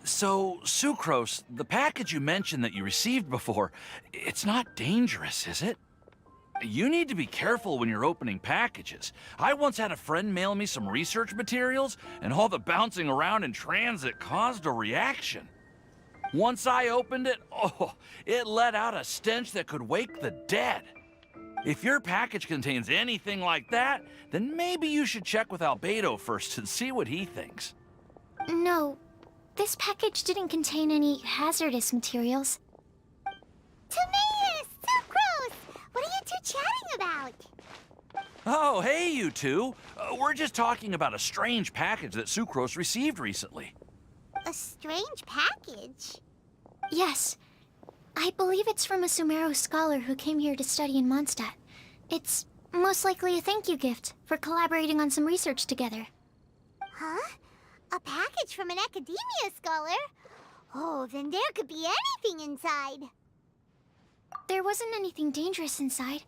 So, Sucrose, the package you mentioned that you received before, it's not dangerous, is it? You need to be careful when you're opening packages. I once had a friend mail me some research materials, and all the bouncing around in transit caused a reaction. Once I opened it, oh, it let out a stench that could wake the dead. If your package contains anything like that, then maybe you should check with Albedo first and see what he thinks. No, this package didn't contain any hazardous materials. Timaeus! Sucrose! What are you two chatting about? Oh, hey, you two. We're just talking about a strange package that Sucrose received recently. A strange package? Yes. I believe it's from a Sumeru scholar who came here to study in Mondstadt. It's most likely a thank you gift for collaborating on some research together. Huh? A package from an academia scholar? Oh, then there could be anything inside. There wasn't anything dangerous inside,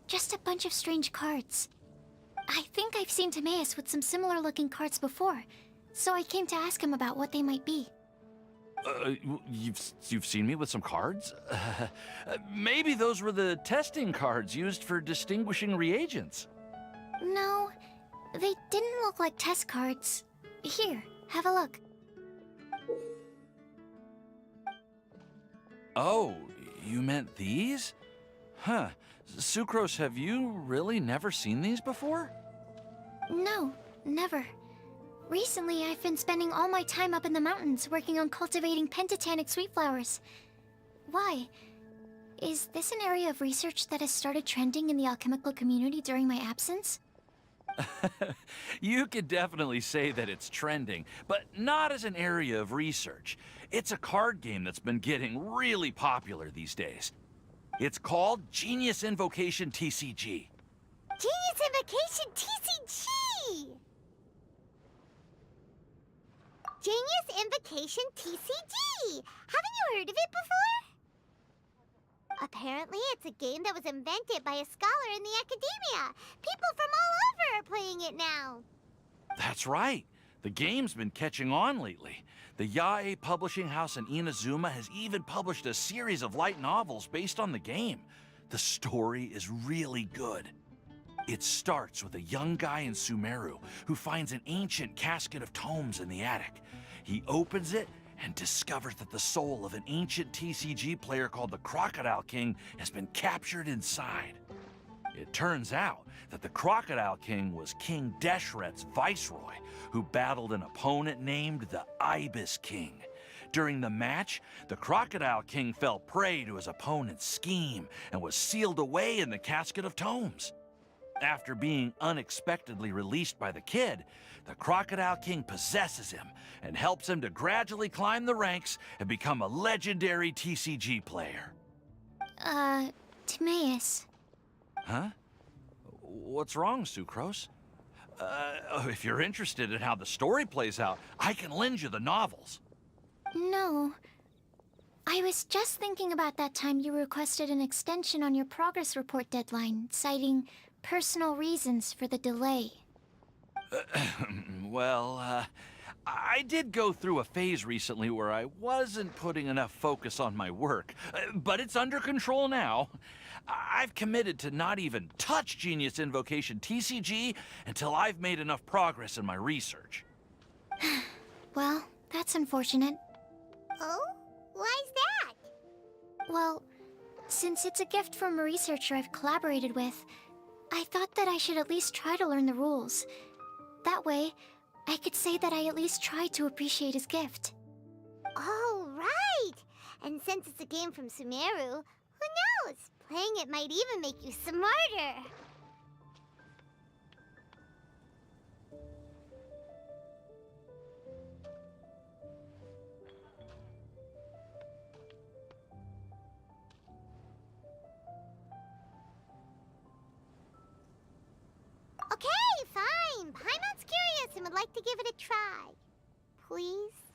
just a bunch of strange cards. I think I've seen Timaeus with some similar looking cards before, so I came to ask him about what they might be. You've seen me with some cards? Maybe those were the testing cards used for distinguishing reagents. No, they didn't look like test cards. Here, have a look. Oh, you meant these? Huh. Sucrose, have you really never seen these before? No, never. Recently, I've been spending all my time up in the mountains working on cultivating pentatonic sweet flowers. Why? Is this an area of research that has started trending in the alchemical community during my absence? You could definitely say that it's trending, but not as an area of research. It's a card game that's been getting really popular these days. It's called Genius Invocation TCG. Genius Invocation TCG! Genius Invocation TCG! Haven't you heard of it before? Apparently, it's a game that was invented by a scholar in the academia. People from all over are playing it now. That's right. The game's been catching on lately. The Yae publishing house in Inazuma has even published a series of light novels based on the game. The story is really good. It starts with a young guy in Sumeru who finds an ancient casket of tomes in the attic. He opens it and discovers that the soul of an ancient TCG player called the Crocodile King has been captured inside. It turns out that the Crocodile King was King Deshret's viceroy, who battled an opponent named the Ibis King. During the match, the Crocodile King fell prey to his opponent's scheme and was sealed away in the casket of tomes. After being unexpectedly released by the kid, the Crocodile King possesses him and helps him to gradually climb the ranks and become a legendary TCG player. Timaeus. Huh? What's wrong, Sucrose? If you're interested in how the story plays out, I can lend you the novels. No. I was just thinking about that time you requested an extension on your progress report deadline, citing personal reasons for the delay. Well, I did go through a phase recently where I wasn't putting enough focus on my work, but it's under control now. I've committed to not even touch Genius Invocation TCG until I've made enough progress in my research. Well, that's unfortunate. Oh? Why's that? Well, since it's a gift from a researcher I've collaborated with, I thought that I should at least try to learn the rules. That way, I could say that I at least tried to appreciate his gift. Oh, right! And since it's a game from Sumeru, who knows? Playing it might even make you smarter. like to give it a try. Please?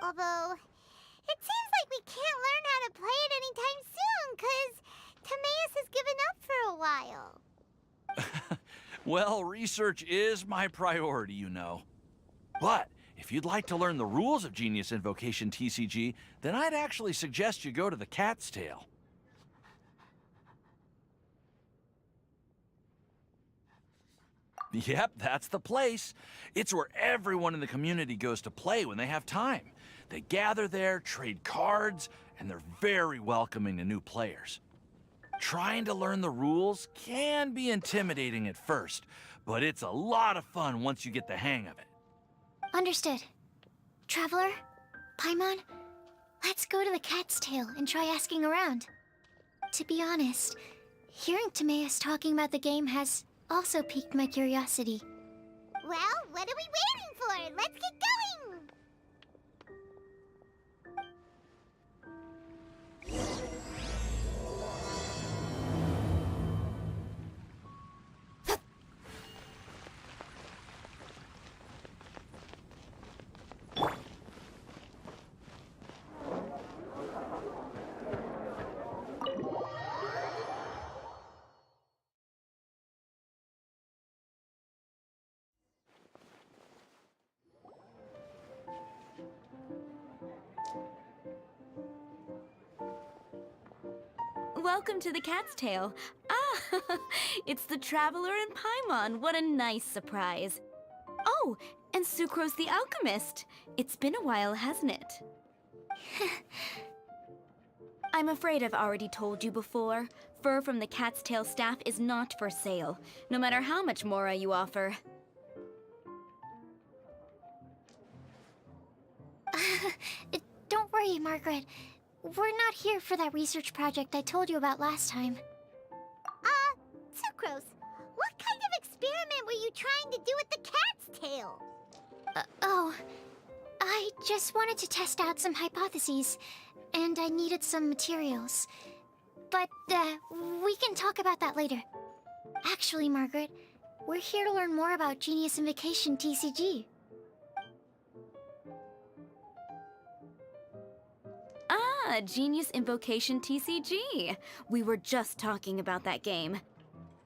Although, it seems like we can't learn how to play it anytime soon, 'cause Timaeus has given up for a while. Well, research is my priority, you know. But if you'd like to learn the rules of Genius Invocation TCG, then I'd actually suggest you go to the Cat's Tail. Yep, that's the place. It's where everyone in the community goes to play when they have time. They gather there, trade cards, and they're very welcoming to new players. Trying to learn the rules can be intimidating at first, but it's a lot of fun once you get the hang of it. Understood. Traveler, Paimon, let's go to the Cat's Tail and try asking around. To be honest, hearing Timaeus talking about the game has also piqued my curiosity. Well, what are we waiting for? Let's get going! Welcome to the Cat's Tail. Ah, it's the Traveler and Paimon. What a nice surprise. Oh, and Sucrose the Alchemist. It's been a while, hasn't it? I'm afraid I've already told you before. Fur from the Cat's Tail staff is not for sale, no matter how much Mora you offer. Don't worry, Margaret. We're not here for that research project I told you about last time. Sucrose, what kind of experiment were you trying to do with the cat's tail? I just wanted to test out some hypotheses, and I needed some materials. But, we can talk about that later. Actually, Margaret, we're here to learn more about Genius Invocation TCG. Ah, Genius Invocation TCG. We were just talking about that game.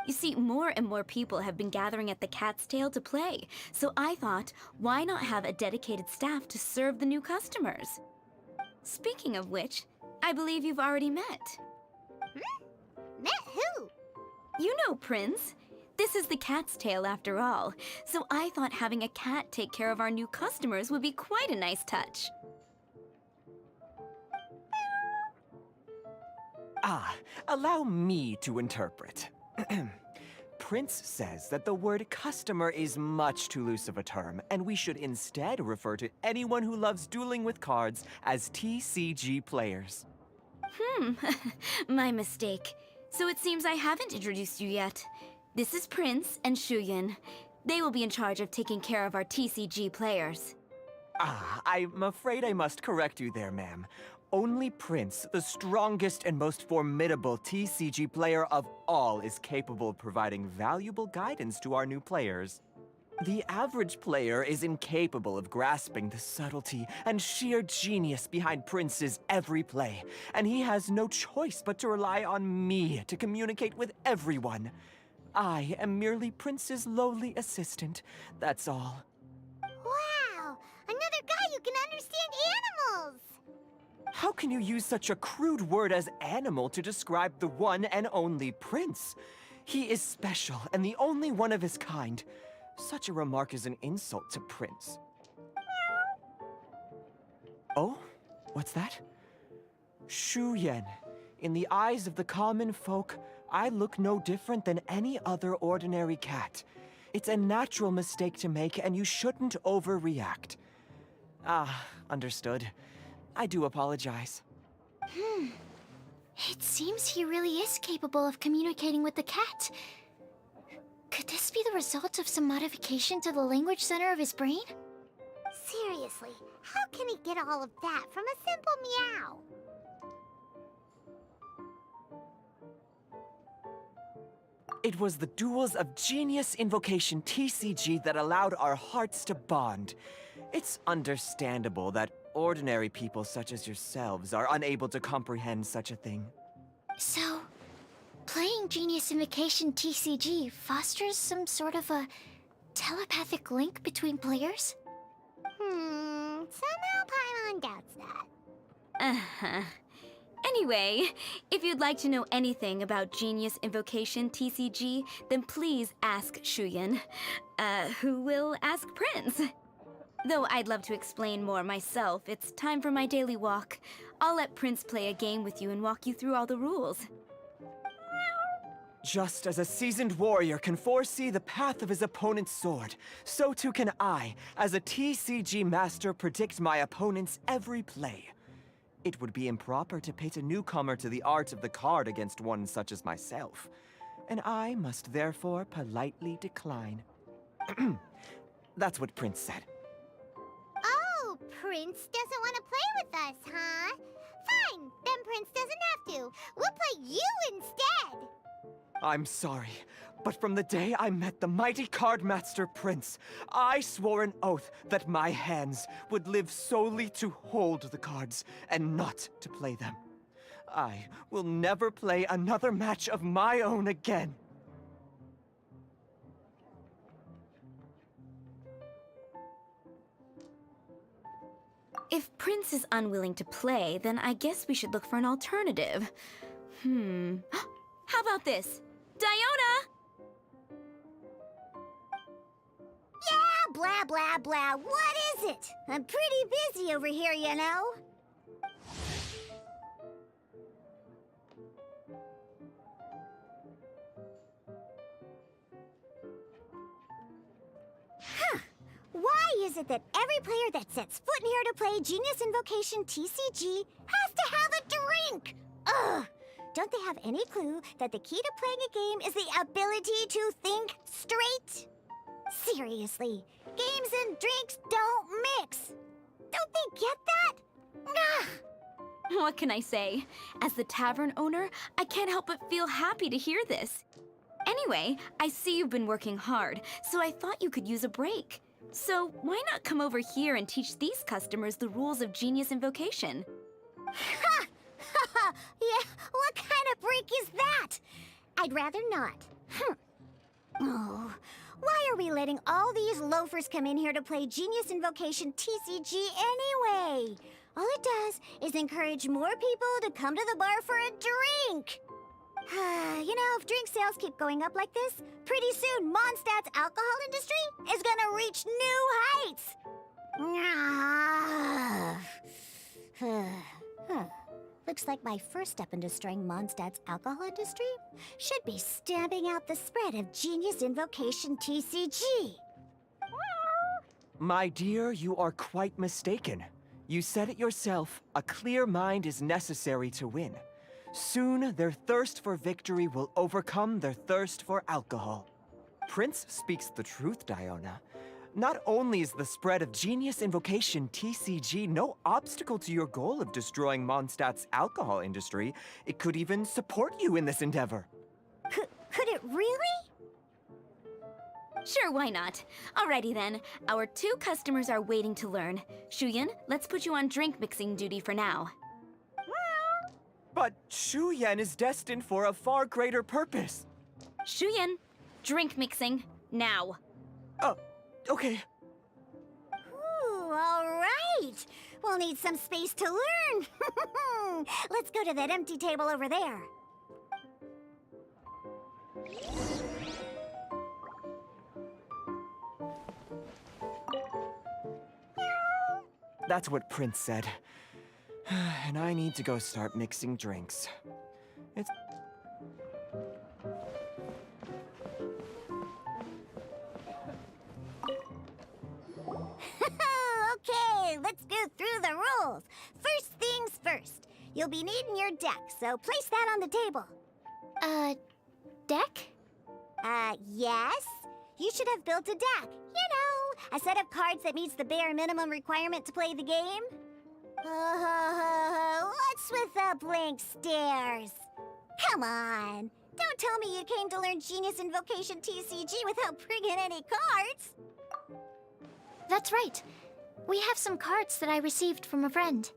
You see, more and more people have been gathering at the Cat's Tail to play, so I thought, why not have a dedicated staff to serve the new customers? Speaking of which, I believe you've already met. Met who? You know Prince. This is the Cat's Tail after all, so I thought having a cat take care of our new customers would be quite a nice touch. Allow me to interpret. Prince says that the word customer is much too loose of a term, and we should instead refer to anyone who loves dueling with cards as TCG players. My mistake. So it seems I haven't introduced you yet. This is Prince and Shuyan. They will be in charge of taking care of our TCG players. I'm afraid I must correct you there, ma'am. Only Prince, the strongest and most formidable TCG player of all, is capable of providing valuable guidance to our new players. The average player is incapable of grasping the subtlety and sheer genius behind Prince's every play, and he has no choice but to rely on me to communicate with everyone. I am merely Prince's lowly assistant, that's all. Wow! Another guy who can understand animals! How can you use such a crude word as animal to describe the one and only Prince? He is special and the only one of his kind. Such a remark is an insult to Prince. Oh? What's that? Shu Yen, in the eyes of the common folk, I look no different than any other ordinary cat. It's a natural mistake to make, and you shouldn't overreact. Understood. I do apologize. It seems he really is capable of communicating with the cat. Could this be the result of some modification to the language center of his brain? Seriously, how can he get all of that from a simple meow? It was the Duels of Genius Invocation TCG that allowed our hearts to bond. It's understandable that ordinary people such as yourselves are unable to comprehend such a thing. So, playing Genius Invocation TCG fosters some sort of a telepathic link between players? Somehow Paimon doubts that. Uh-huh. Anyway, if you'd like to know anything about Genius Invocation TCG, then please ask Shuyan, who will ask Prince. Though I'd love to explain more myself, it's time for my daily walk. I'll let Prince play a game with you and walk you through all the rules. Just as a seasoned warrior can foresee the path of his opponent's sword, so too can I, as a TCG master, predict my opponent's every play. It would be improper to pit a newcomer to the art of the card against one such as myself, and I must therefore politely decline. That's what Prince said. Oh, Prince doesn't want to play with us, huh? Fine, then Prince doesn't have to. We'll play you instead. I'm sorry, but from the day I met the mighty cardmaster Prince, I swore an oath that my hands would live solely to hold the cards and not to play them. I will never play another match of my own again. If Prince is unwilling to play, then I guess we should look for an alternative. How about this? Diona! Yeah, blah, blah, blah. What is it? I'm pretty busy over here, you know. Why is it that every player that sets foot in here to play Genius Invocation TCG has to have a drink? Ugh! Don't they have any clue that the key to playing a game is the ability to think straight? Seriously, games and drinks don't mix. Don't they get that? Ugh! What can I say? As the tavern owner, I can't help but feel happy to hear this. Anyway, I see you've been working hard, so I thought you could use a break. So why not come over here and teach these customers the rules of Genius Invocation? Ha! Ha! Yeah, what kind of break is that? I'd rather not. Oh, why are we letting all these loafers come in here to play Genius Invocation TCG anyway? All it does is encourage more people to come to the bar for a drink. You know, if drink sales keep going up like this, pretty soon Mondstadt's alcohol industry is gonna reach new heights. Looks like my first step in destroying Mondstadt's alcohol industry should be stamping out the spread of Genius Invocation TCG. My dear, you are quite mistaken. You said it yourself, a clear mind is necessary to win. Soon, their thirst for victory will overcome their thirst for alcohol. Prince speaks the truth, Diona. Not only is the spread of Genius Invocation TCG no obstacle to your goal of destroying Mondstadt's alcohol industry, it could even support you in this endeavor. Could it really? Sure, why not? Alrighty then. Our 2 customers are waiting to learn. Shuyan, let's put you on drink mixing duty for now. But Shuyan is destined for a far greater purpose. Shuyan, drink mixing, now. Oh, okay. Ooh, all right. We'll need some space to learn. Let's go to that empty table over there. That's what Prince said. And I need to go start mixing drinks. It's... Okay, let's go through the rules. First things first. You'll be needing your deck, so place that on the table. Deck? Yes? You should have built a deck. You know, a set of cards that meets the bare minimum requirement to play the game. What's with the blank stares? Come on. Don't tell me you came to learn Genius Invocation TCG without bringing any cards. That's right. We have some cards that I received from a friend.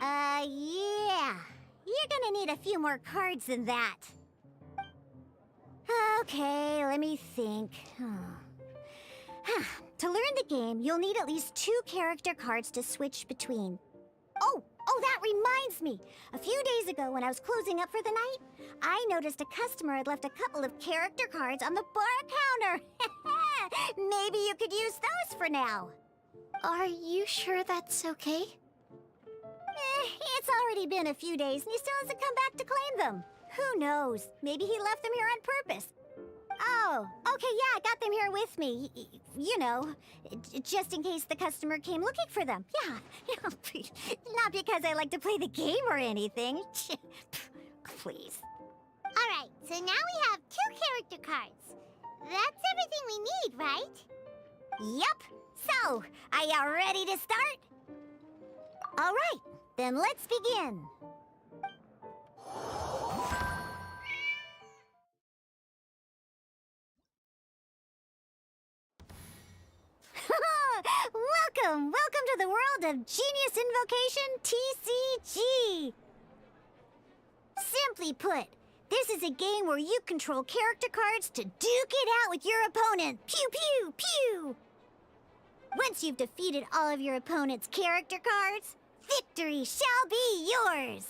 Yeah. You're gonna need a few more cards than that. Okay, let me think. To learn the game, you'll need at least 2 character cards to switch between. Oh, that reminds me. A few days ago, when I was closing up for the night, I noticed a customer had left a couple of character cards on the bar counter. Maybe you could use those for now. Are you sure that's okay? It's already been a few days and he still hasn't come back to claim them. Who knows? Maybe he left them here on purpose. Oh, okay, yeah, I got them here with me. You know, just in case the customer came looking for them. Yeah, not because I like to play the game or anything. Please. All right, so now we have 2 character cards. That's everything we need, right? Yup. So, are you ready to start? All right, then let's begin. Welcome to the world of Genius Invocation TCG! Simply put, this is a game where you control character cards to duke it out with your opponent. Pew, pew, pew! Once you've defeated all of your opponent's character cards, victory shall be yours!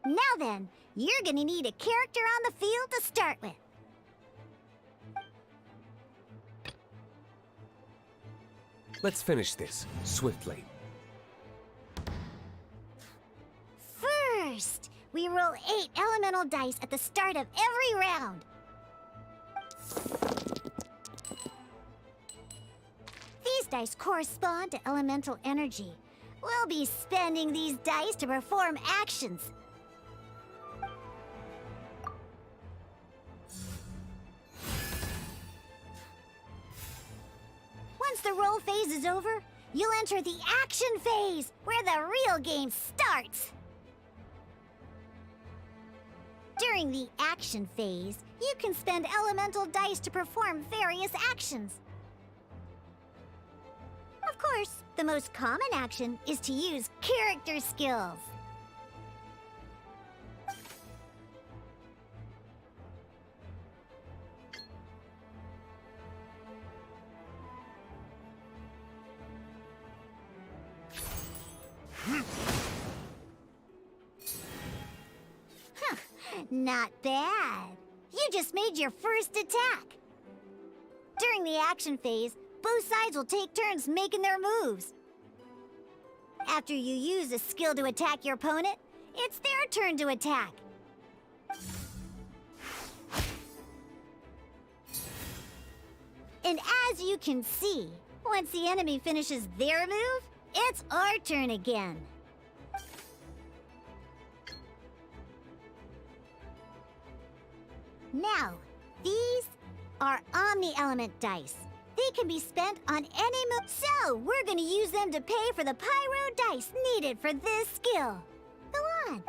Now then, you're gonna need a character on the field to start with. Let's finish this, swiftly. First, we roll 8 elemental dice at the start of every round. These dice correspond to elemental energy. We'll be spending these dice to perform actions. Once the roll phase is over, you'll enter the action phase, where the real game starts. During the action phase, you can spend elemental dice to perform various actions. Of course, the most common action is to use character skills. Not bad. You just made your first attack. During the action phase, both sides will take turns making their moves. After you use a skill to attack your opponent, it's their turn to attack. And as you can see, once the enemy finishes their move, it's our turn again. Now, these are Omni-Element dice. They can be spent on any move, so we're gonna use them to pay for the Pyro dice needed for this skill. Go on.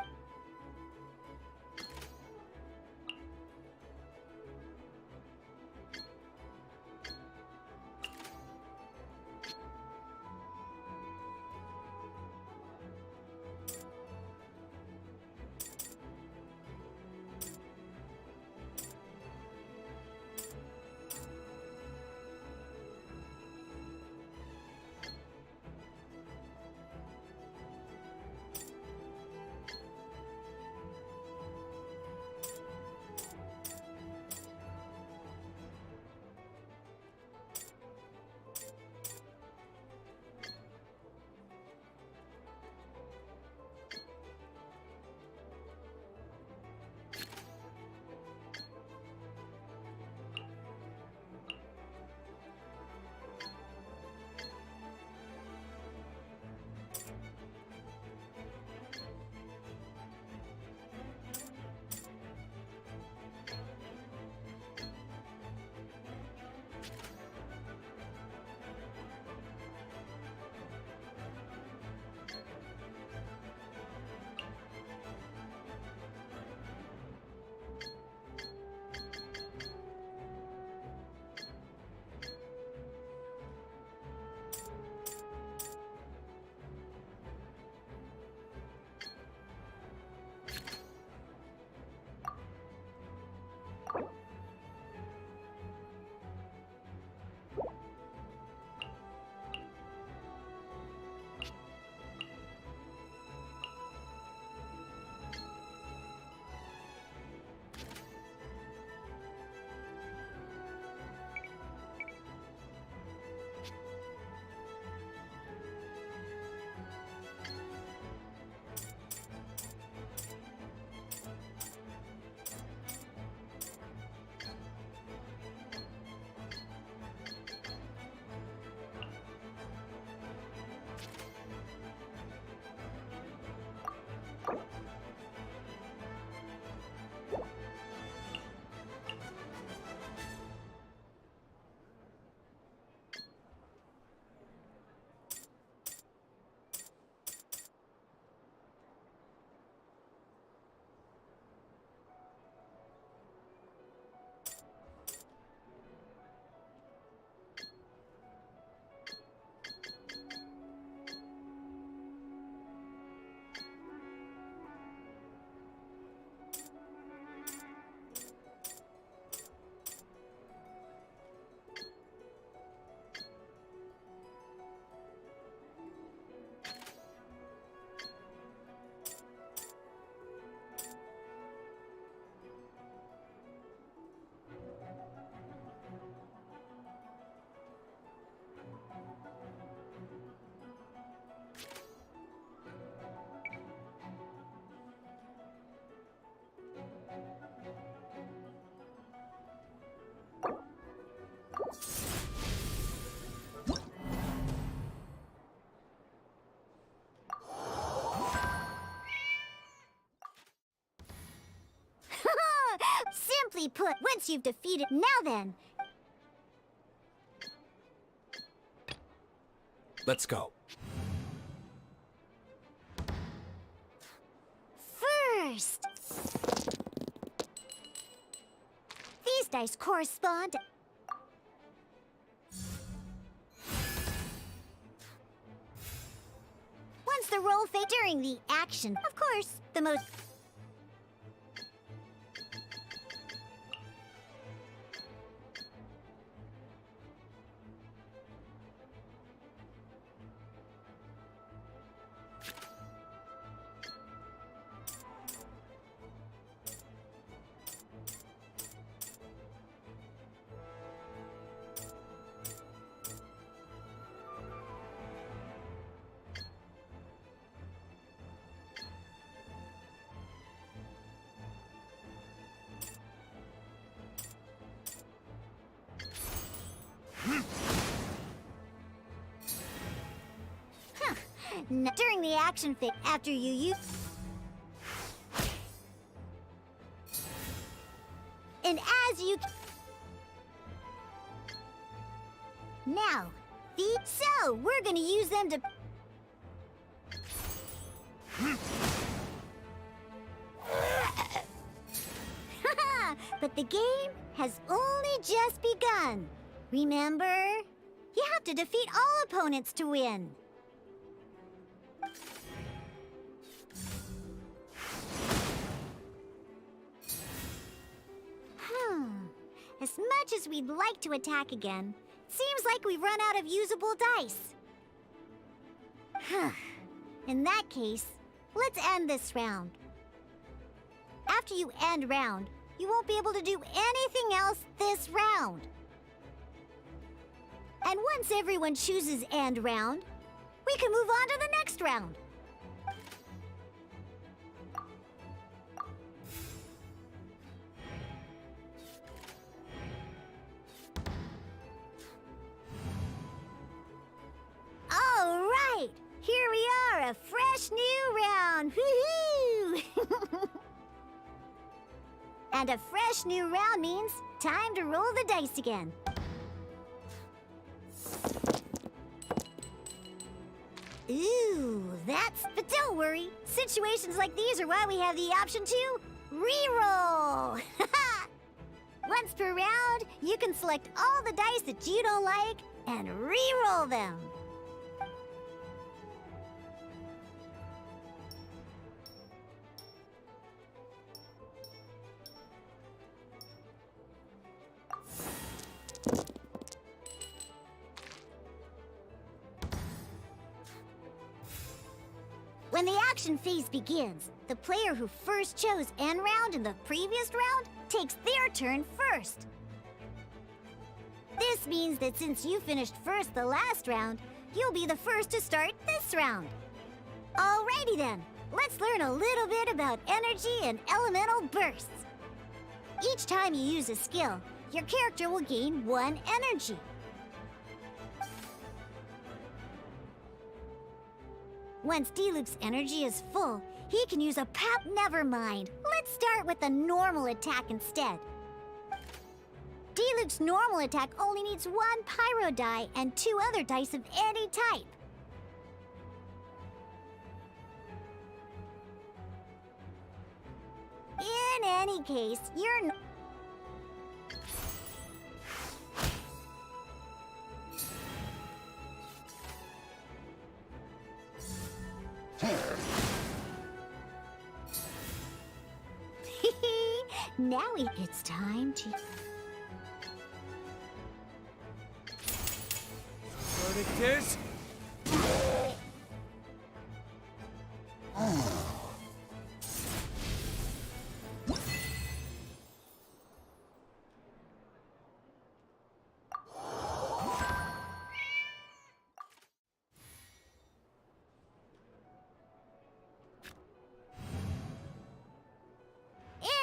Stay put once you've defeated. Now then, Let's go. first, these dice correspond. Once the roll fade during the action, of course, the most. During the action phase, after you use. And as you. Now, so we're gonna use them to. But the game has only just begun. Remember? You have to defeat all opponents to win. As much as we'd like to attack again, it seems like we've run out of usable dice. In that case, let's end this round. After you end round, you won't be able to do anything else this round. And once everyone chooses end round, we can move on to the next round. All right, here we are, a fresh new round. Woohoo! And a fresh new round means time to roll the dice again. Ooh, but don't worry. Situations like these are why we have the option to re-roll. Once per round, you can select all the dice that you don't like and re-roll them. When the action phase begins, the player who first chose end round in the previous round takes their turn first. This means that since you finished first the last round, you'll be the first to start this round. Alrighty then, let's learn a little bit about energy and elemental bursts. Each time you use a skill, your character will gain 1 energy. Once Diluc's energy is full, he can use a Never mind. Let's start with a normal attack instead. Diluc's normal attack only needs 1 pyro die and 2 other dice of any type. In any case, you're now it's time to... Verdict is...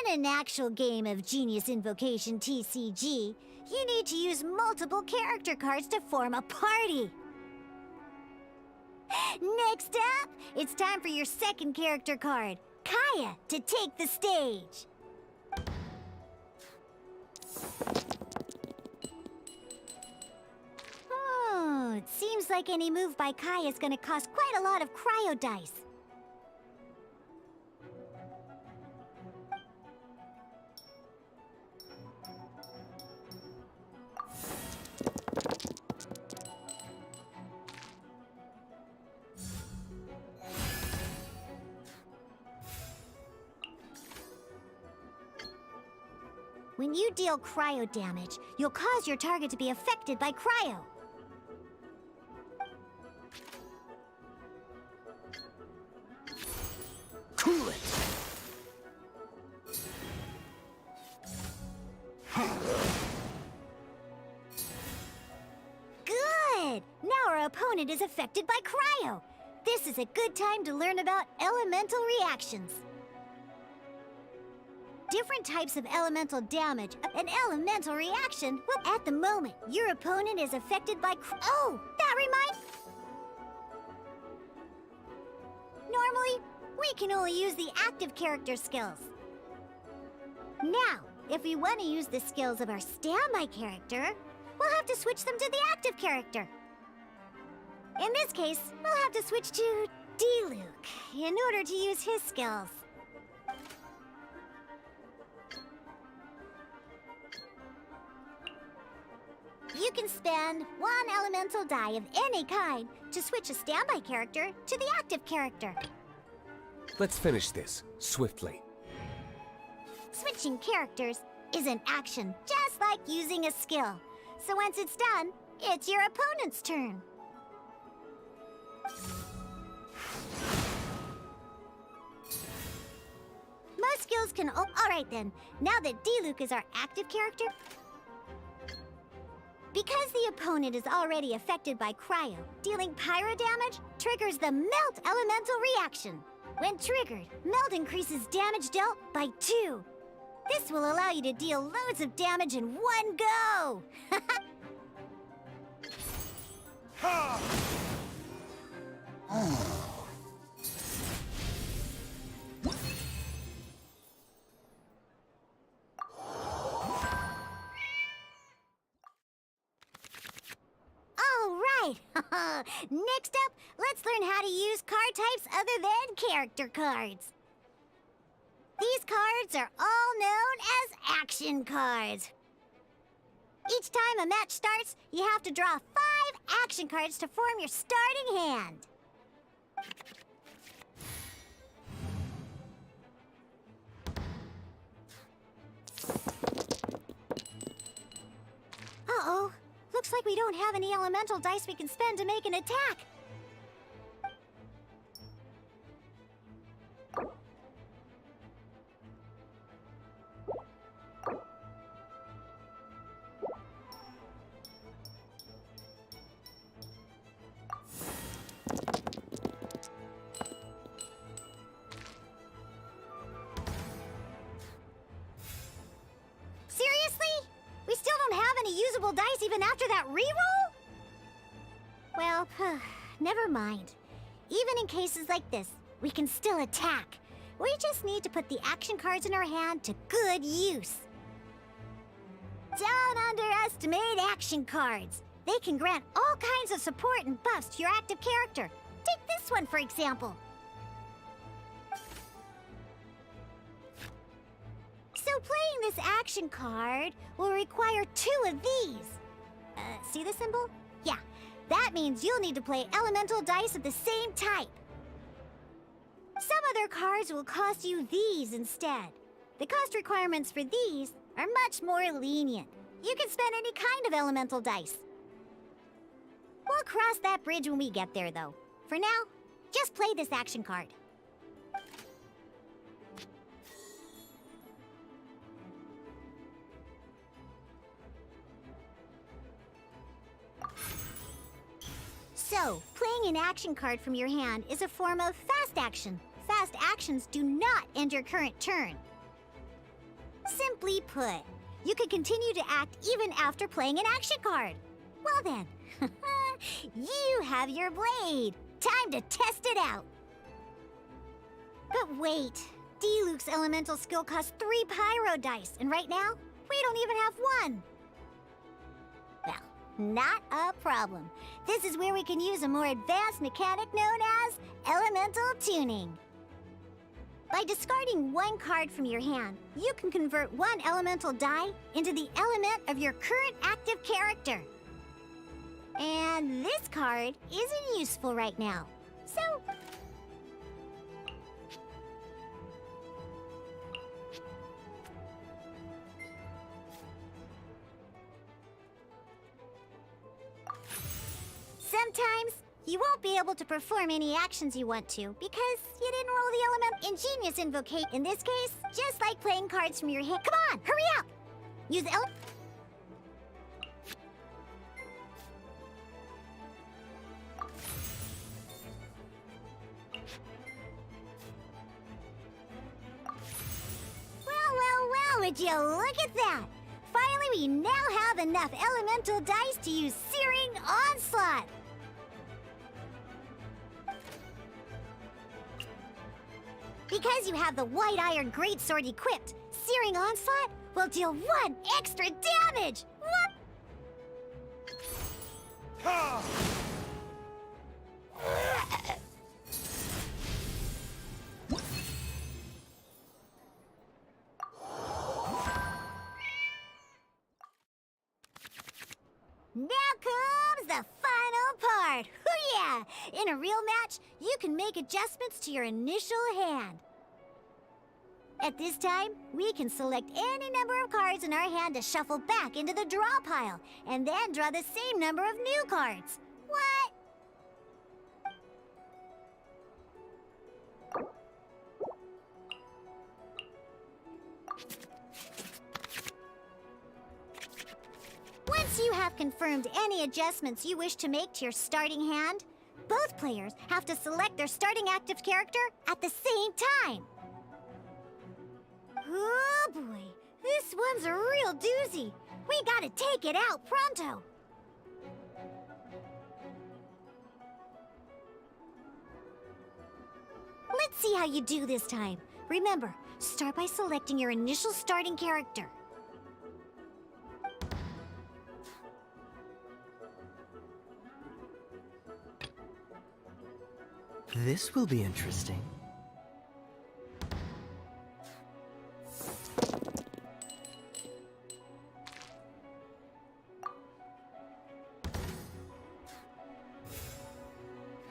In an actual game of Genius Invocation TCG, you need to use multiple character cards to form a party. Next up, it's time for your second character card, Kaya, to take the stage. like any move by Kai is gonna cost quite a lot of cryo dice. When you deal cryo damage, you'll cause your target to be affected by cryo. Cool it! Good! Now our opponent is affected by cryo. This is a good time to learn about elemental reactions. Different types of elemental damage. An elemental reaction. Well, at the moment, your opponent is affected by oh, that reminds... Normally, we can only use the active character skills. Now, if we want to use the skills of our standby character, we'll have to switch them to the active character. In this case, we'll have to switch to D-Luke in order to use his skills. You can spend one elemental die of any kind to switch a standby character to the active character. Let's finish this swiftly. Switching characters is an action, just like using a skill. So once it's done, it's your opponent's turn. Most skills can... Oh, alright then. Now that D-Luke is our active character... Because the opponent is already affected by cryo, dealing pyro damage triggers the Melt Elemental reaction. When triggered, Melt increases damage dealt by 2. This will allow you to deal loads of damage in one go! All right! Next up, let's learn how to use card types other than character cards. These cards are all known as action cards. Each time a match starts, you have to draw 5 action cards to form your starting hand. Uh-oh. Looks like we don't have any elemental dice we can spend to make an attack. Seriously? We still don't have any usable dice even after that reroll? Well, never mind. Even in cases like this, we can still attack. We just need to put the action cards in our hand to good use. Don't underestimate action cards. They can grant all kinds of support and buffs to your active character. Take this one, for example. So playing this action card will require 2 of these. See the symbol? Yeah, that means you'll need to play elemental dice of the same type. Some other cards will cost you these instead. The cost requirements for these are much more lenient. You can spend any kind of elemental dice. We'll cross that bridge when we get there, though. For now, just play this action card. So, playing an action card from your hand is a form of fast action. Fast actions do not end your current turn. Simply put, you can continue to act even after playing an action card. Well then, you have your blade. Time to test it out. But wait, D-Luke's elemental skill costs 3 pyro dice, and right now, we don't even have 1. Well, Not a problem. This is where we can use a more advanced mechanic known as elemental tuning. By discarding one card from your hand, you can convert one elemental die into the element of your current active character. And this card isn't useful right now. So, sometimes you won't be able to perform any actions you want to because you didn't roll the element ingenious invocate. In this case, just like playing cards from your hand. Come on, hurry up! Use the well, would you look at that? Finally, we now have enough elemental dice to use Searing Onslaught. Because you have the White Iron Greatsword equipped, Searing Onslaught will deal 1 extra damage! What? Now comes the final part! Hoo-yeah! In a real match, you can make adjustments to your initial hand. At this time, we can select any number of cards in our hand to shuffle back into the draw pile, and then draw the same number of new cards. What? Once you have confirmed any adjustments you wish to make to your starting hand, both players have to select their starting active character at the same time. Oh boy, this one's a real doozy. We gotta take it out pronto. Let's see how you do this time. Remember, start by selecting your initial starting character. This will be interesting.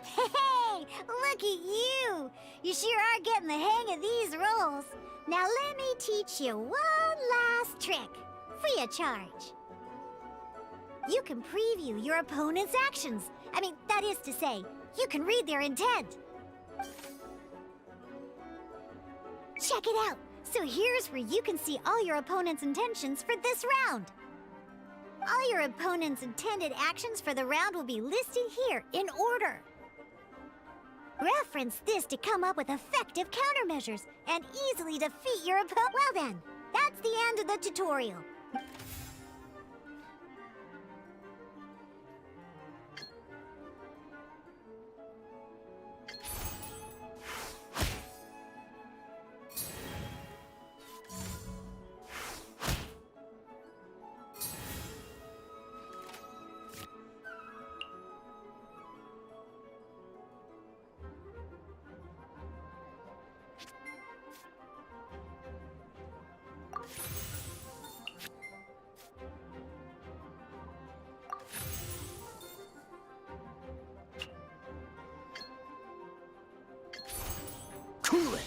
Hey, look at you! You sure are getting the hang of these rolls. Now let me teach you one last trick, free of charge. You can preview your opponent's actions. I mean, that is to say, you can read their intent. Check it out. So here's where you can see all your opponent's intentions for this round. All your opponent's intended actions for the round will be listed here in order. Reference this to come up with effective countermeasures and easily defeat your opponent. Well then, that's the end of the tutorial. Cool it!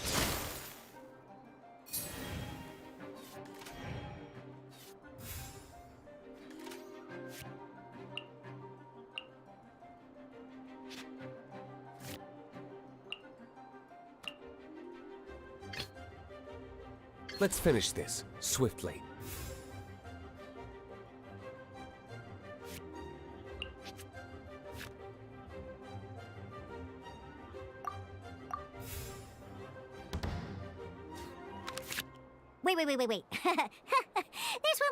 Let's finish this, swiftly. Wait. There's one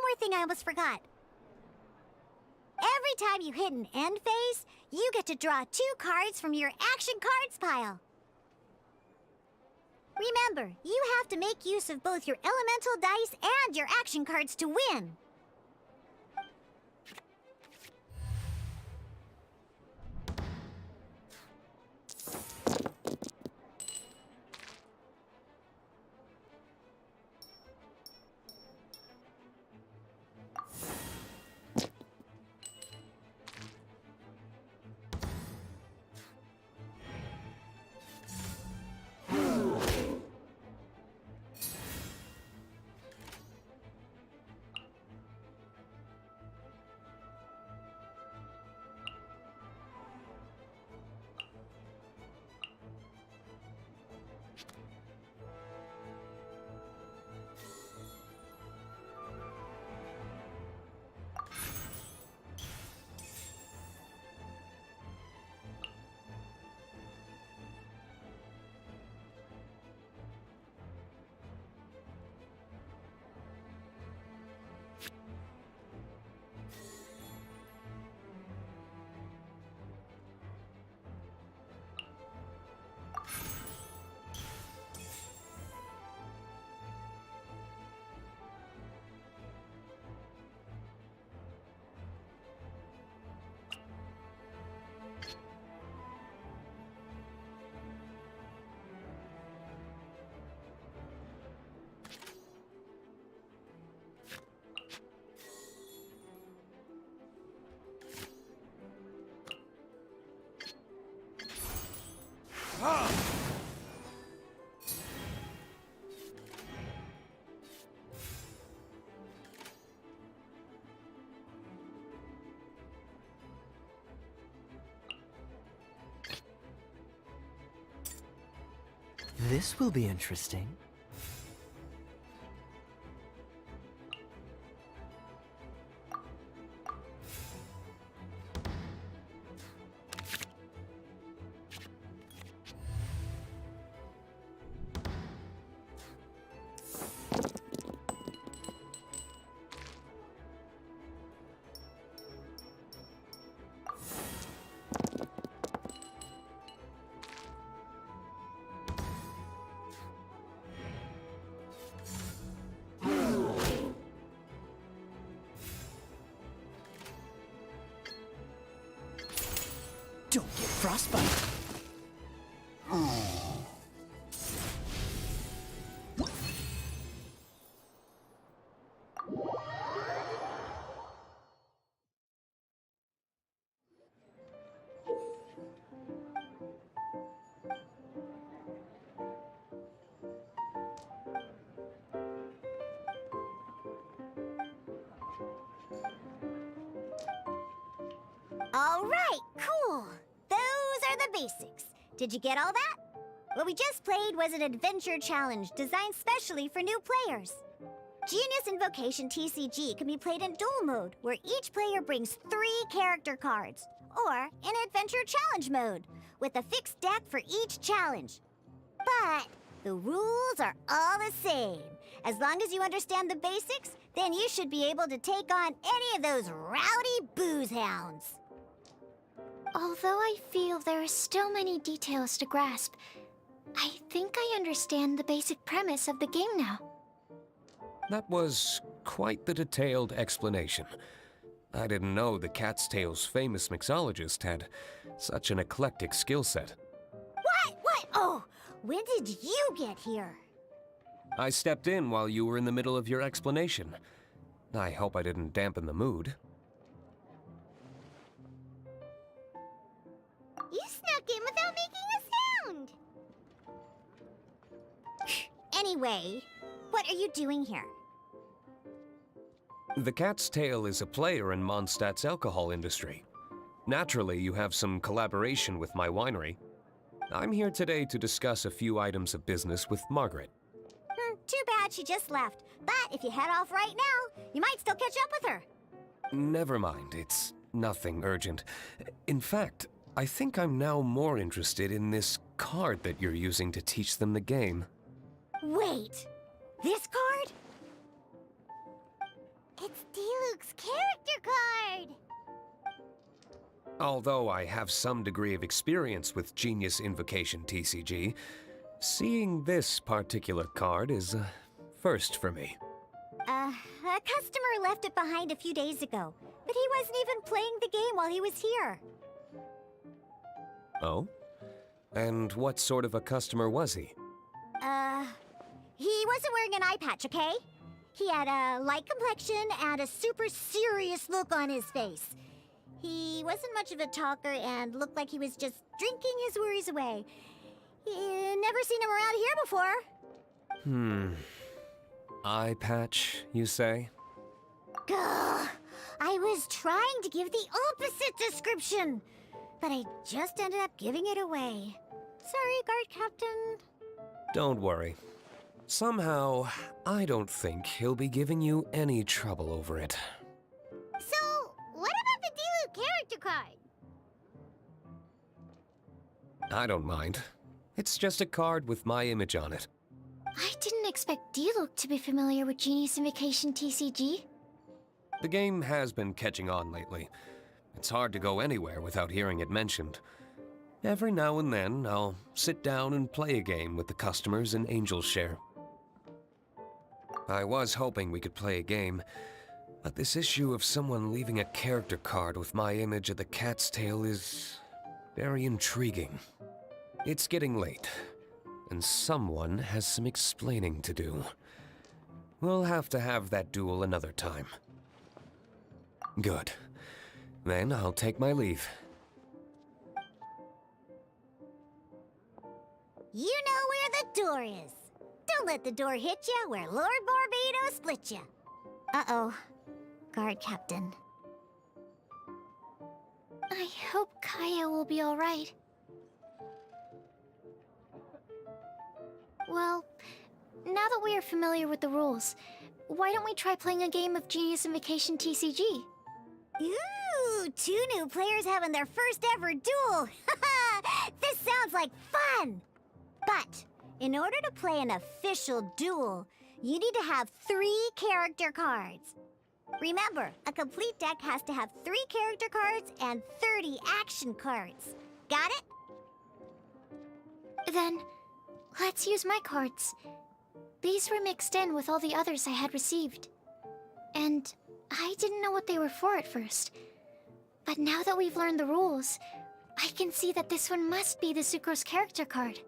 more thing I almost forgot. Every time you hit an end phase, you get to draw 2 cards from your action cards pile. Remember, you have to make use of both your elemental dice and your action cards to win. This will be interesting. Don't get frostbite. All right, cool. Those are the basics. Did you get all that? What we just played was an adventure challenge designed specially for new players. Genius Invocation TCG can be played in duel mode, where each player brings 3 character cards, or in adventure challenge mode, with a fixed deck for each challenge. But the rules are all the same. As long as you understand the basics, then you should be able to take on any of those rowdy booze hounds. Although I feel there are still many details to grasp, I think I understand the basic premise of the game now. That was quite the detailed explanation. I didn't know the Cat's Tail's famous mixologist had such an eclectic skill set. What? Oh, when did you get here? I stepped in while you were in the middle of your explanation. I hope I didn't dampen the mood. You snuck in without making a sound. Anyway, what are you doing here? The Cat's Tail is a player in Mondstadt's alcohol industry. Naturally, you have some collaboration with my winery. I'm here today to discuss a few items of business with Margaret. Too bad she just left. But if you head off right now, you might still catch up with her. Never mind, it's nothing urgent. In fact, I think I'm now more interested in this card that you're using to teach them the game. Wait, this card? It's Diluc's character card. Although I have some degree of experience with Genius Invocation TCG, seeing this particular card is a first for me. A customer left it behind a few days ago, but he wasn't even playing the game while he was here. Oh? And what sort of a customer was he? He wasn't wearing an eye patch, okay? He had a light complexion and a super serious look on his face. He wasn't much of a talker and looked like he was just drinking his worries away. Never seen him around here before. Eye patch, you say? Gah! I was trying to give the opposite description, but I just ended up giving it away. Sorry, guard captain. Don't worry. Somehow, I don't think he'll be giving you any trouble over it. So, what about the Diluc character card? I don't mind. It's just a card with my image on it. I didn't expect Diluc to be familiar with Genius Invocation TCG. The game has been catching on lately. It's hard to go anywhere without hearing it mentioned. Every now and then, I'll sit down and play a game with the customers in Angel's Share. I was hoping we could play a game, but this issue of someone leaving a character card with my image at the Cat's Tail is very intriguing. It's getting late, and someone has some explaining to do. We'll have to have that duel another time. Good. Then I'll take my leave. You know where the door is. Don't let the door hit you where Lord Barbados split you. Uh-oh. Guard Captain. I hope Kaya will be alright. Well, now that we are familiar with the rules, why don't we try playing a game of Genius Invocation TCG? Ooh, 2 new players having their first ever duel. This sounds like fun! But in order to play an official duel, you need to have 3 character cards. Remember, a complete deck has to have 3 character cards and 30 action cards. Got it? Then, let's use my cards. These were mixed in with all the others I had received. And I didn't know what they were for at first. But now that we've learned the rules, I can see that this one must be the Sucrose character card.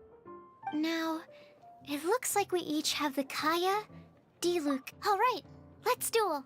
Now, it looks like we each have the Kaya, Diluc. All right, let's duel.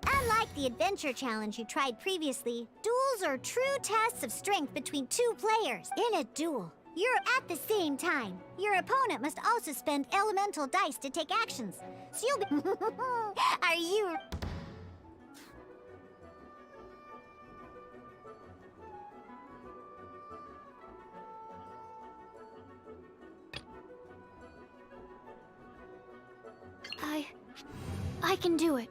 Unlike the adventure challenge you tried previously, duels are true tests of strength between 2 players. In a duel, you're at the same time. Your opponent must also spend elemental dice to take actions. So you'll be... Are you... I can do it.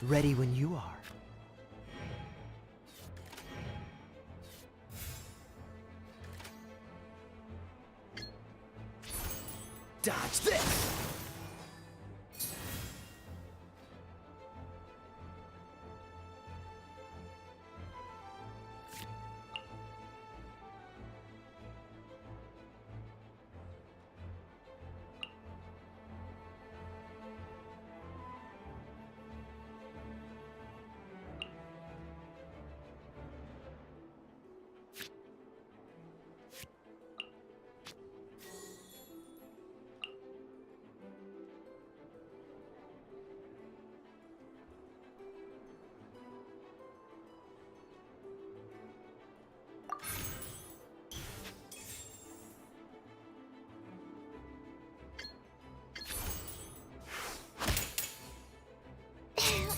Ready when you are. Dodge this!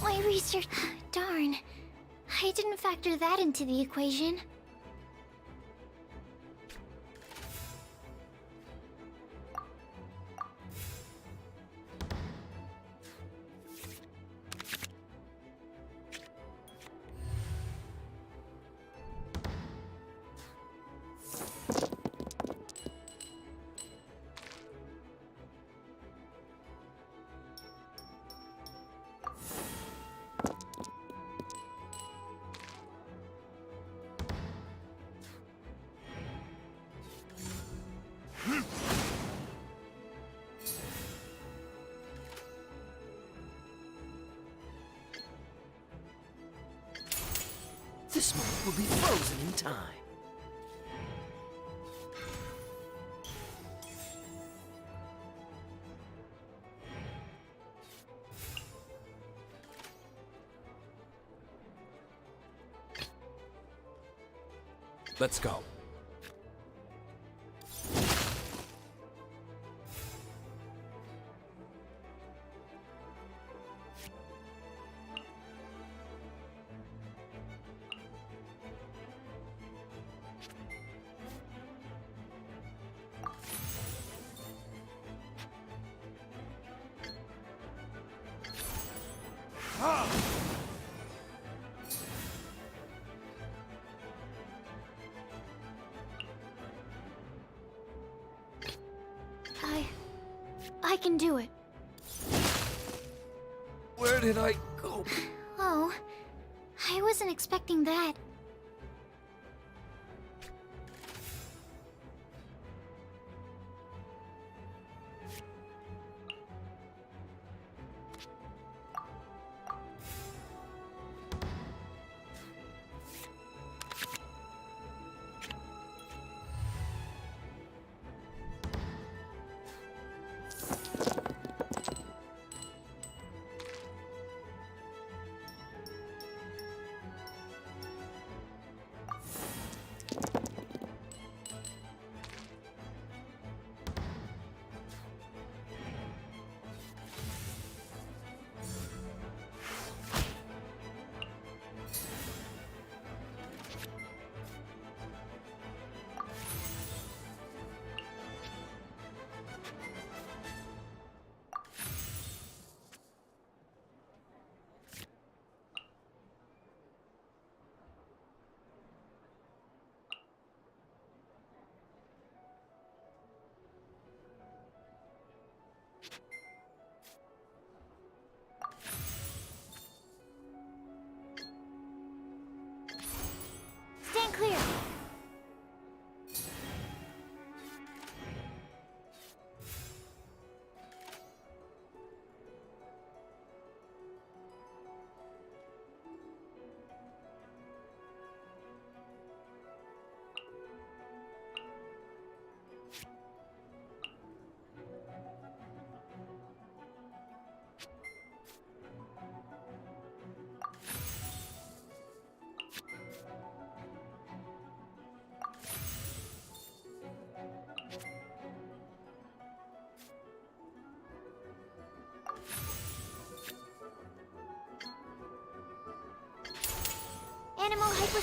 My research... Darn. I didn't factor that into the equation. This moment will be frozen in time. Let's go. I can do it. Where did I go? Oh, I wasn't expecting that.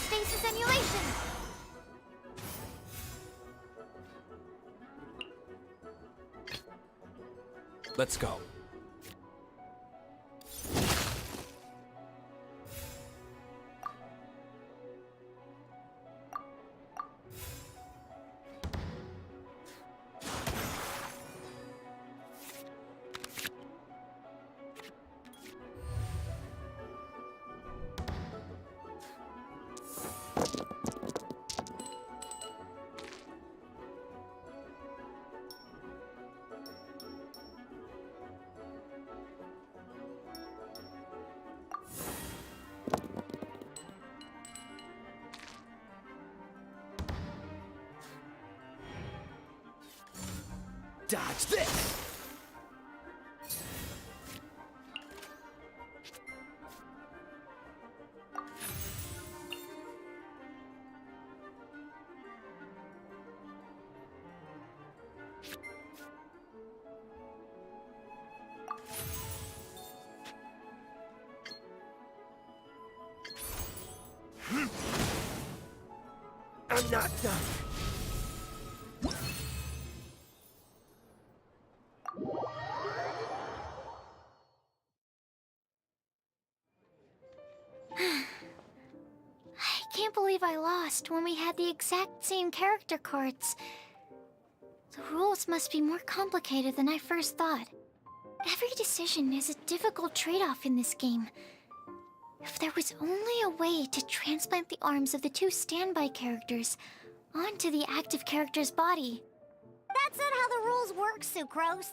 Hydrostasis emulation! Let's go. Dodge this! I'm not done. I can't believe I lost when we had the exact same character cards. The rules must be more complicated than I first thought. Every decision is a difficult trade-off in this game. If there was only a way to transplant the arms of the two standby characters onto the active character's body. That's not how the rules work, Sucrose.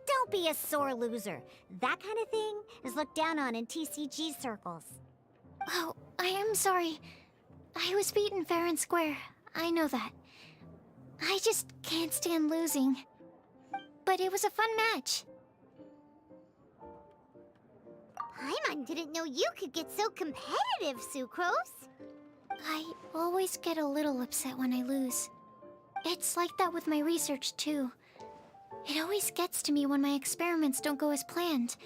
Don't be a sore loser. That kind of thing is looked down on in TCG circles. Oh, I am sorry. I was beaten fair and square. I know that. I just can't stand losing. But it was a fun match. Paimon didn't know you could get so competitive, Sucrose. I always get a little upset when I lose. It's like that with my research, too. It always gets to me when my experiments don't go as planned.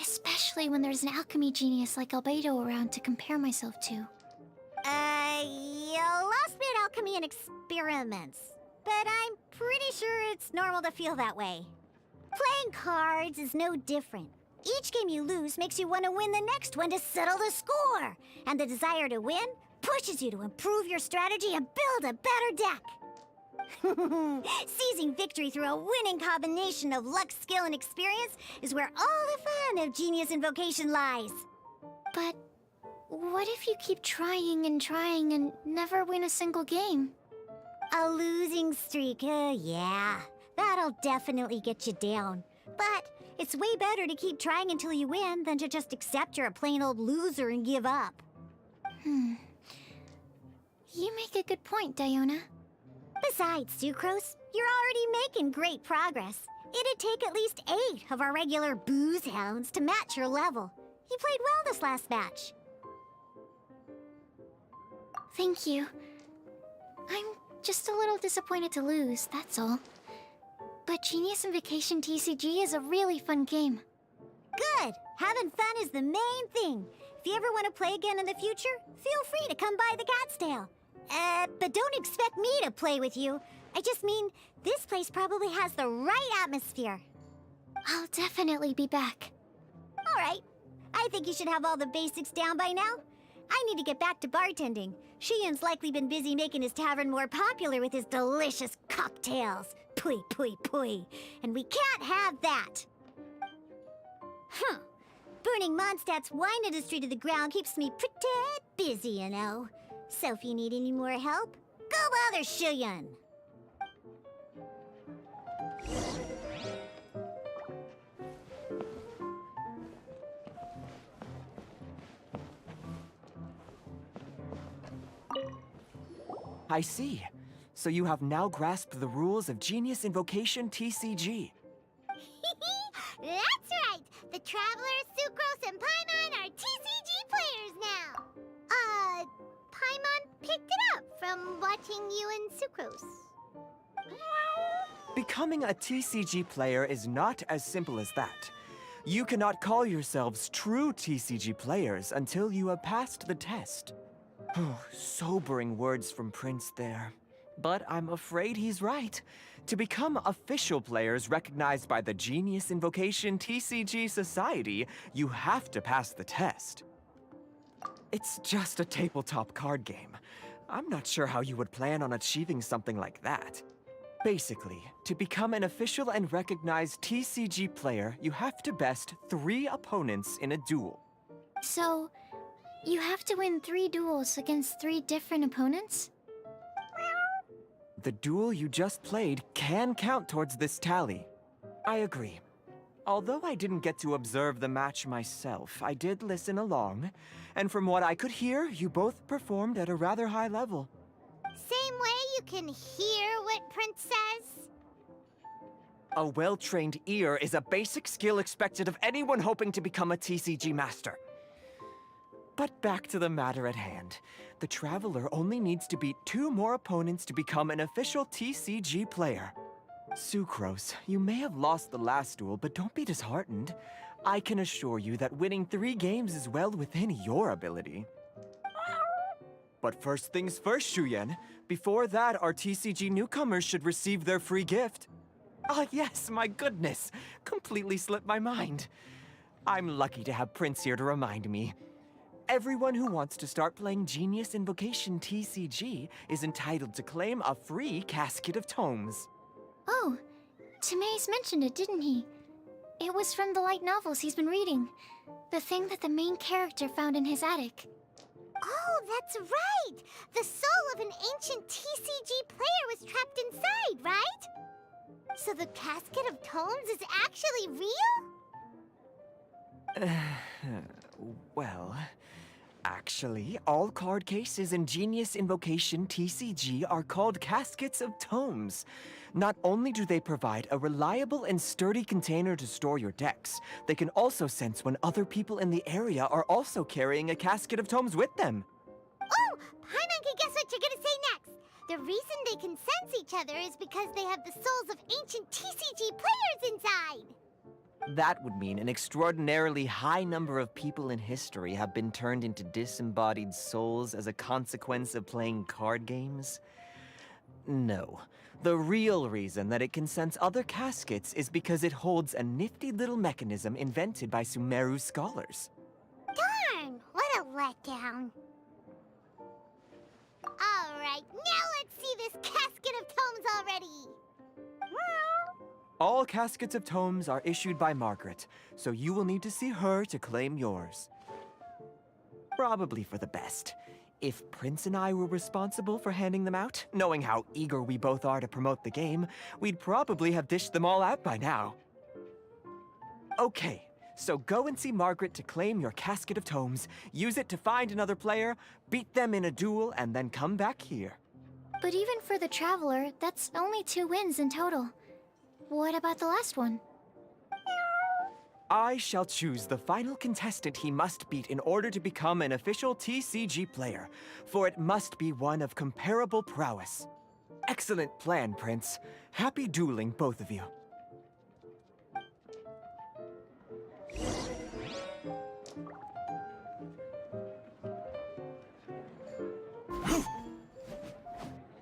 Especially when there's an alchemy genius like Albedo around to compare myself to. You lost me at alchemy and experiments. But I'm pretty sure it's normal to feel that way. Playing cards is no different. Each game you lose makes you want to win the next one to settle the score. And the desire to win pushes you to improve your strategy and build a better deck. Seizing victory through a winning combination of luck, skill, and experience is where all the fun of Genius Invocation lies. But what if you keep trying and never win a single game? A losing streak, yeah. That'll definitely get you down. But it's way better to keep trying until you win than to just accept you're a plain old loser and give up. You make a good point, Diona. Besides, Sucrose, you're already making great progress. It'd take at least 8 of our regular booze hounds to match your level. You played well this last match. Thank you. I'm just a little disappointed to lose, that's all. But Genius Invocation TCG is a really fun game. Good! Having fun is the main thing. If you ever want to play again in the future, feel free to come by the Cat's Tail. But don't expect me to play with you. I just mean, this place probably has the right atmosphere. I'll definitely be back. All right. I think you should have all the basics down by now. I need to get back to bartending. Shiyan's likely been busy making his tavern more popular with his delicious cocktails. Pui, pui, pui. And we can't have that. Burning Mondstadt's wine industry to the ground keeps me pretty busy, you know. So if you need any more help, go bother Shiyan. I see. So you have now grasped the rules of Genius Invocation TCG. That's right! The Travelers, Sucrose, and Paimon are TCG players now! Paimon picked it up from watching you and Sucrose. Becoming a TCG player is not as simple as that. You cannot call yourselves true TCG players until you have passed the test. Sobering words from Prince there. But I'm afraid he's right. To become official players recognized by the Genius Invocation TCG Society, you have to pass the test. It's just a tabletop card game. I'm not sure how you would plan on achieving something like that. Basically, to become an official and recognized TCG player, you have to best 3 opponents in a duel. So, you have to win 3 duels against 3 different opponents? The duel you just played can count towards this tally. I agree. Although I didn't get to observe the match myself, I did listen along, and from what I could hear, you both performed at a rather high level. Same way you can hear what Prince says? A well-trained ear is a basic skill expected of anyone hoping to become a TCG master. But back to the matter at hand. The Traveler only needs to beat 2 more opponents to become an official TCG player. Sucrose, you may have lost the last duel, but don't be disheartened. I can assure you that winning 3 games is well within your ability. But first things first, Shuyen. Before that, our TCG newcomers should receive their free gift. Ah, yes, my goodness. Completely slipped my mind. I'm lucky to have Prince here to remind me. Everyone who wants to start playing Genius Invocation TCG is entitled to claim a free casket of tomes. Oh, Timaeus mentioned it, didn't he? It was from the light novels he's been reading. The thing that the main character found in his attic. Oh, that's right! The soul of an ancient TCG player was trapped inside, right? So the casket of tomes is actually real? Well, actually, all card cases in Genius Invocation TCG are called caskets of tomes. Not only do they provide a reliable and sturdy container to store your decks, they can also sense when other people in the area are also carrying a casket of tomes with them. Oh, Paimon can guess what you're gonna say next. The reason they can sense each other is because they have the souls of ancient TCG players inside. That would mean an extraordinarily high number of people in history have been turned into disembodied souls as a consequence of playing card games. No. The real reason that it can sense other caskets is because it holds a nifty little mechanism invented by Sumeru scholars. Darn, what a letdown. Alright, now let's see this casket of tomes already. All caskets of tomes are issued by Margaret, so you will need to see her to claim yours. Probably for the best. If Prince and I were responsible for handing them out, knowing how eager we both are to promote the game, we'd probably have dished them all out by now. Okay, so go and see Margaret to claim your casket of tomes, use it to find another player, beat them in a duel, and then come back here. But even for the Traveler, that's only 2 wins in total. What about the last one? I shall choose the final contestant he must beat in order to become an official TCG player, for it must be one of comparable prowess. Excellent plan, Prince. Happy dueling, both of you.